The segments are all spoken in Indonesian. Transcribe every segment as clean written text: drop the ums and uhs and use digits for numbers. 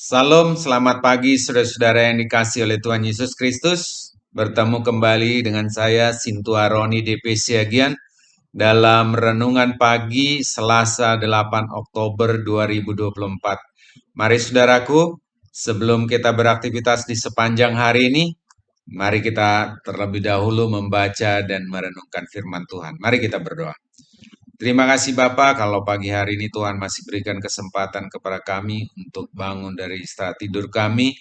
Salam, selamat pagi saudara-saudara yang dikasihi oleh Tuhan Yesus Kristus. Bertemu kembali dengan saya, Sintua Roni DP Siagian, dalam Renungan Pagi Selasa 8 Oktober 2024. Mari saudaraku, sebelum kita beraktivitas di sepanjang hari ini, mari kita terlebih dahulu membaca dan merenungkan firman Tuhan. Mari kita berdoa. Terima kasih Bapak kalau pagi hari ini Tuhan masih berikan kesempatan kepada kami untuk bangun dari istirahat tidur kami.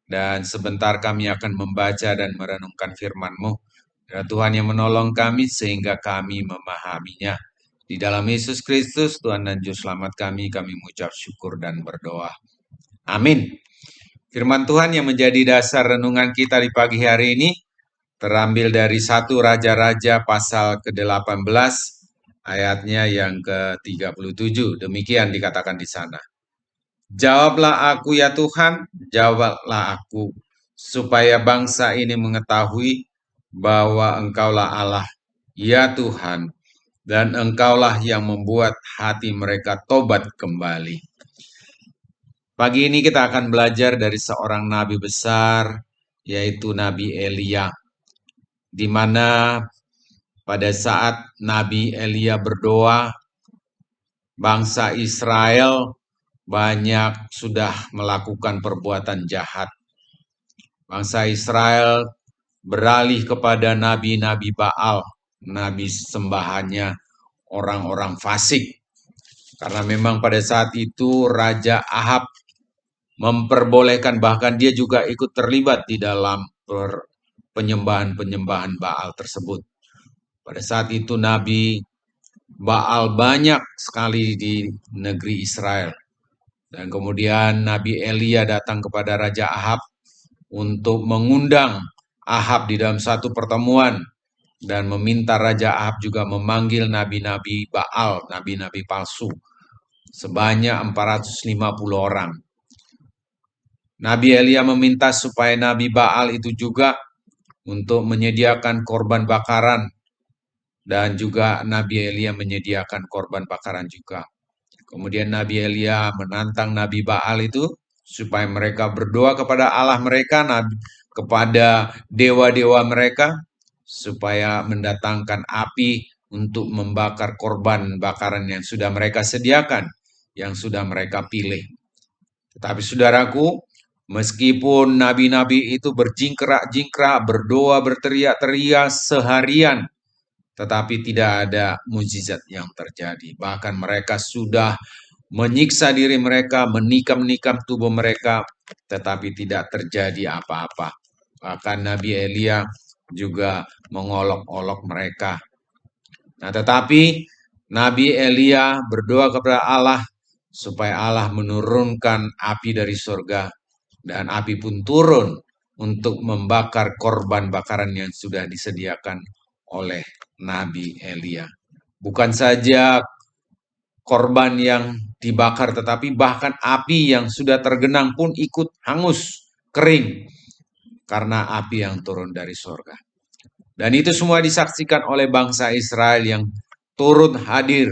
Dan sebentar kami akan membaca dan merenungkan firman-Mu. Dan Tuhan yang menolong kami sehingga kami memahaminya. Di dalam Yesus Kristus, Tuhan dan Juru Selamat kami mengucap syukur dan berdoa. Amin. Firman Tuhan yang menjadi dasar renungan kita di pagi hari ini terambil dari 1 Raja-Raja pasal ke-18 ayatnya yang ke-37. Demikian dikatakan di sana. Jawablah aku ya Tuhan, jawablah aku, supaya bangsa ini mengetahui bahwa Engkaulah Allah, ya Tuhan, dan Engkaulah yang membuat hati mereka tobat kembali. Pagi ini kita akan belajar dari seorang nabi besar, yaitu Nabi Elia, di mana pada saat Nabi Elia berdoa, bangsa Israel banyak sudah melakukan perbuatan jahat. Bangsa Israel beralih kepada nabi-nabi Baal, nabi sembahannya orang-orang fasik. Karena memang pada saat itu Raja Ahab memperbolehkan, bahkan dia juga ikut terlibat di dalam penyembahan-penyembahan Baal tersebut. Pada saat itu Nabi Baal banyak sekali di negeri Israel. Dan kemudian Nabi Elia datang kepada Raja Ahab untuk mengundang Ahab di dalam satu pertemuan dan meminta Raja Ahab juga memanggil nabi-nabi Baal, nabi-nabi palsu, sebanyak 450 orang. Nabi Elia meminta supaya Nabi Baal itu juga untuk menyediakan korban bakaran. Dan juga Nabi Elia menyediakan korban bakaran juga. Kemudian Nabi Elia menantang Nabi Baal itu supaya mereka berdoa kepada Allah mereka, kepada dewa-dewa mereka, supaya mendatangkan api untuk membakar korban bakaran yang sudah mereka sediakan, yang sudah mereka pilih. Tetapi saudaraku, meskipun nabi-nabi itu berjingkrak-jingkrak, berdoa, berteriak-teriak seharian, tetapi tidak ada mukjizat yang terjadi. Bahkan mereka sudah menyiksa diri mereka, menikam-nikam tubuh mereka, tetapi tidak terjadi apa-apa. Bahkan Nabi Elia juga mengolok-olok mereka. Nah, tetapi Nabi Elia berdoa kepada Allah supaya Allah menurunkan api dari surga, dan api pun turun untuk membakar korban bakaran yang sudah disediakan oleh Nabi Elia. Bukan saja korban yang dibakar, tetapi bahkan api yang sudah tergenang pun ikut hangus, kering, karena api yang turun dari surga. Dan itu semua disaksikan oleh bangsa Israel yang turut hadir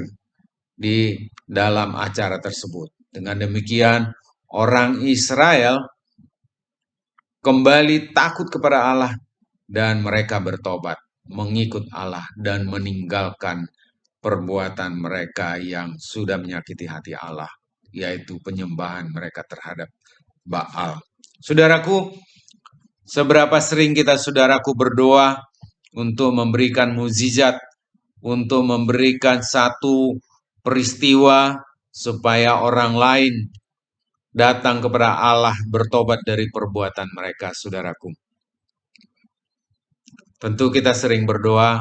di dalam acara tersebut. Dengan demikian, orang Israel kembali takut kepada Allah dan mereka bertobat, mengikut Allah dan meninggalkan perbuatan mereka yang sudah menyakiti hati Allah, yaitu penyembahan mereka terhadap Baal. Saudaraku, seberapa sering kita saudaraku berdoa untuk memberikan mukjizat, untuk memberikan satu peristiwa supaya orang lain datang kepada Allah bertobat dari perbuatan mereka, saudaraku. Tentu kita sering berdoa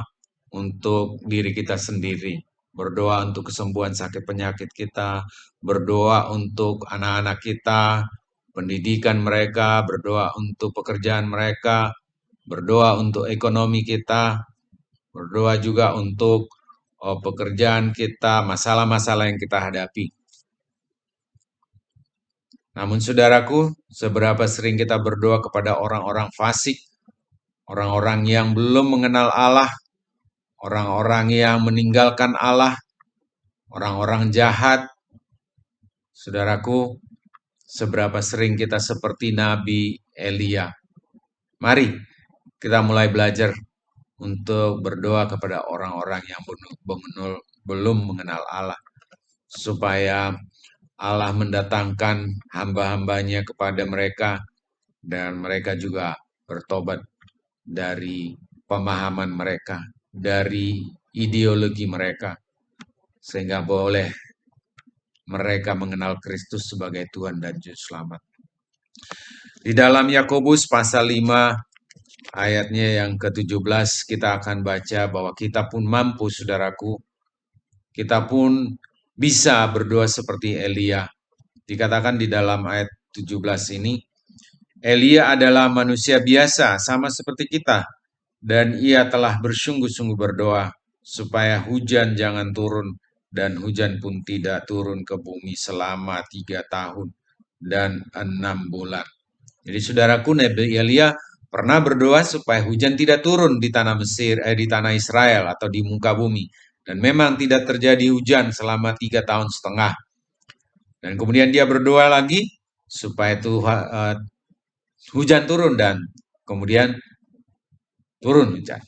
untuk diri kita sendiri, berdoa untuk kesembuhan sakit penyakit kita, berdoa untuk anak-anak kita, pendidikan mereka, berdoa untuk pekerjaan mereka, berdoa untuk ekonomi kita, berdoa juga untuk pekerjaan kita, masalah-masalah yang kita hadapi. Namun saudaraku, seberapa sering kita berdoa kepada orang-orang fasik, orang-orang yang belum mengenal Allah, orang-orang yang meninggalkan Allah, orang-orang jahat. Saudaraku, seberapa sering kita seperti Nabi Elia. Mari kita mulai belajar untuk berdoa kepada orang-orang yang belum mengenal Allah, supaya Allah mendatangkan hamba-hambanya kepada mereka, dan mereka juga bertobat dari pemahaman mereka, dari ideologi mereka, sehingga boleh mereka mengenal Kristus sebagai Tuhan dan Juru Selamat. Di dalam Yakobus pasal 5 ayatnya yang ke-17 kita akan baca bahwa kita pun mampu, saudaraku, kita pun bisa berdoa seperti Elia. Dikatakan di dalam ayat 17 ini, Elia adalah manusia biasa sama seperti kita, dan ia telah bersungguh-sungguh berdoa supaya hujan jangan turun, dan hujan pun tidak turun ke bumi selama 3 tahun dan 6 bulan. Jadi saudaraku, Nabi Elia pernah berdoa supaya hujan tidak turun di tanah Mesir, di tanah Israel atau di muka bumi. Dan memang tidak terjadi hujan selama 3 tahun setengah. Dan kemudian dia berdoa lagi supaya hujan turun, dan kemudian turun hujan.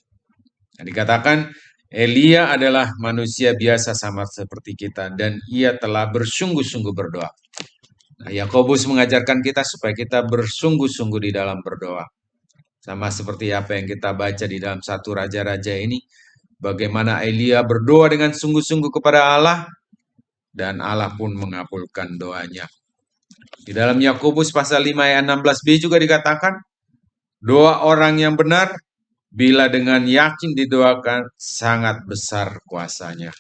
Nah, dikatakan Elia adalah manusia biasa sama seperti kita, dan ia telah bersungguh-sungguh berdoa. Nah, Yakobus mengajarkan kita supaya kita bersungguh-sungguh di dalam berdoa. Sama seperti apa yang kita baca di dalam 1 Raja-Raja ini, bagaimana Elia berdoa dengan sungguh-sungguh kepada Allah, dan Allah pun mengabulkan doanya. Di dalam Yakobus pasal 5 ayat 16b juga dikatakan, doa orang yang benar bila dengan yakin didoakan sangat besar kuasanya.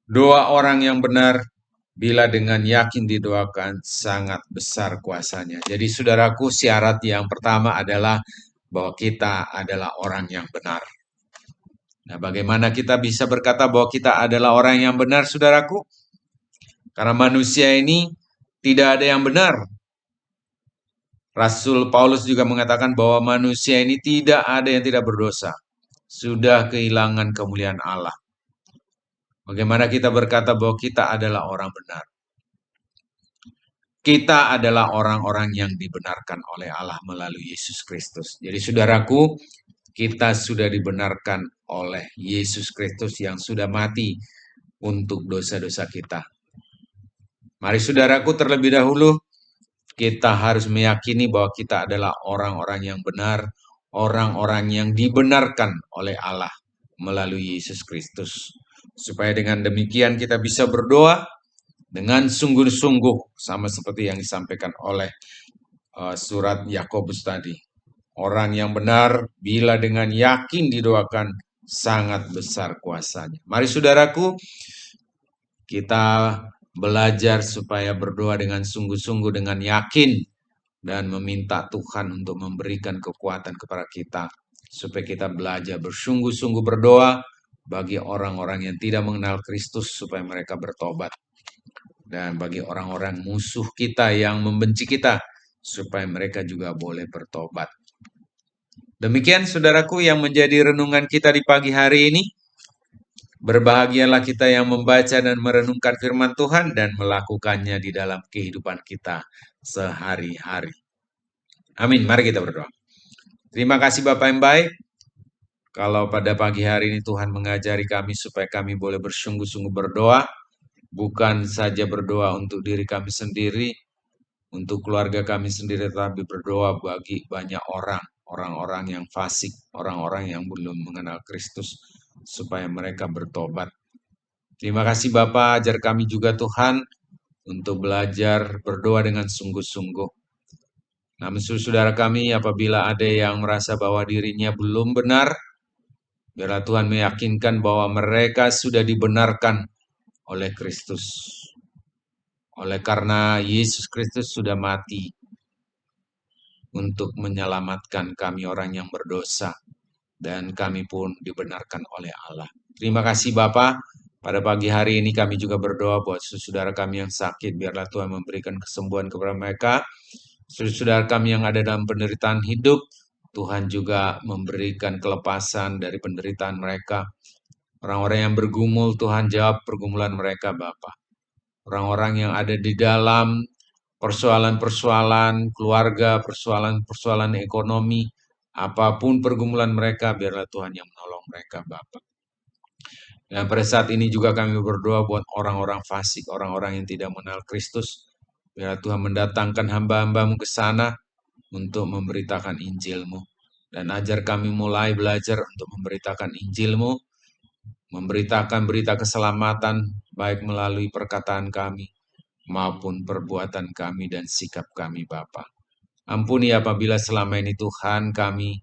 Doa orang yang benar bila dengan yakin didoakan sangat besar kuasanya. Jadi saudaraku, syarat yang pertama adalah bahwa kita adalah orang yang benar. Nah, bagaimana kita bisa berkata bahwa kita adalah orang yang benar, saudaraku? Karena manusia ini tidak ada yang benar. Rasul Paulus juga mengatakan bahwa manusia ini tidak ada yang tidak berdosa. Sudah kehilangan kemuliaan Allah. Bagaimana kita berkata bahwa kita adalah orang benar? Kita adalah orang-orang yang dibenarkan oleh Allah melalui Yesus Kristus. Jadi saudaraku, kita sudah dibenarkan oleh Yesus Kristus yang sudah mati untuk dosa-dosa kita. Mari saudaraku, terlebih dahulu kita harus meyakini bahwa kita adalah orang-orang yang benar, orang-orang yang dibenarkan oleh Allah melalui Yesus Kristus. Supaya dengan demikian kita bisa berdoa dengan sungguh-sungguh, sama seperti yang disampaikan oleh surat Yakobus tadi. Orang yang benar bila dengan yakin didoakan sangat besar kuasanya. Mari saudaraku, kita belajar supaya berdoa dengan sungguh-sungguh, dengan yakin, dan meminta Tuhan untuk memberikan kekuatan kepada kita, supaya kita belajar bersungguh-sungguh berdoa bagi orang-orang yang tidak mengenal Kristus, supaya mereka bertobat. Dan bagi orang-orang musuh kita yang membenci kita, supaya mereka juga boleh bertobat. Demikian saudaraku yang menjadi renungan kita di pagi hari ini. Berbahagialah kita yang membaca dan merenungkan firman Tuhan dan melakukannya di dalam kehidupan kita sehari-hari. Amin. Mari kita berdoa. Terima kasih Bapak yang baik. Kalau pada pagi hari ini Tuhan mengajari kami supaya kami boleh bersungguh-sungguh berdoa. Bukan saja berdoa untuk diri kami sendiri, untuk keluarga kami sendiri, tapi berdoa bagi banyak orang. Orang-orang yang fasik, orang-orang yang belum mengenal Kristus, supaya mereka bertobat. Terima kasih Bapak, ajar kami juga Tuhan untuk belajar berdoa dengan sungguh-sungguh. Namun saudara kami, apabila ada yang merasa bahwa dirinya belum benar, biarlah Tuhan meyakinkan bahwa mereka sudah dibenarkan oleh Kristus. Oleh karena Yesus Kristus sudah mati untuk menyelamatkan kami orang yang berdosa, dan kami pun dibenarkan oleh Allah. Terima kasih Bapak. Pada pagi hari ini kami juga berdoa buat saudara kami yang sakit, biarlah Tuhan memberikan kesembuhan kepada mereka. Saudara kami yang ada dalam penderitaan hidup, Tuhan juga memberikan kelepasan dari penderitaan mereka. Orang-orang yang bergumul, Tuhan jawab pergumulan mereka Bapa. Orang-orang yang ada di dalam persoalan-persoalan keluarga, persoalan-persoalan ekonomi, apapun pergumulan mereka, biarlah Tuhan yang menolong mereka, Bapa. Dan pada saat ini juga kami berdoa buat orang-orang fasik, orang-orang yang tidak mengenal Kristus. Biar Tuhan mendatangkan hamba-hambamu ke sana untuk memberitakan Injil-Mu. Dan ajar kami mulai belajar untuk memberitakan Injil-Mu, memberitakan berita keselamatan, baik melalui perkataan kami, maupun perbuatan kami dan sikap kami, Bapa. Ampuni apabila selama ini Tuhan kami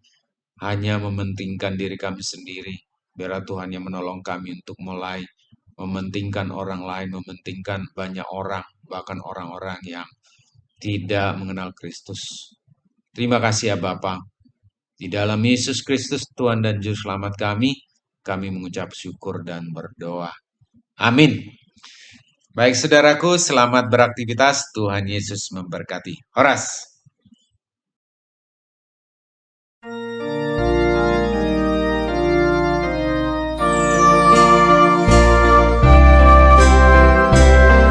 hanya mementingkan diri kami sendiri. Biarlah Tuhan yang menolong kami untuk mulai mementingkan orang lain, mementingkan banyak orang, bahkan orang-orang yang tidak mengenal Kristus. Terima kasih ya Bapa. Di dalam Yesus Kristus Tuhan dan Juru Selamat kami mengucap syukur dan berdoa. Amin. Baik saudaraku, selamat beraktivitas. Tuhan Yesus memberkati. Horas.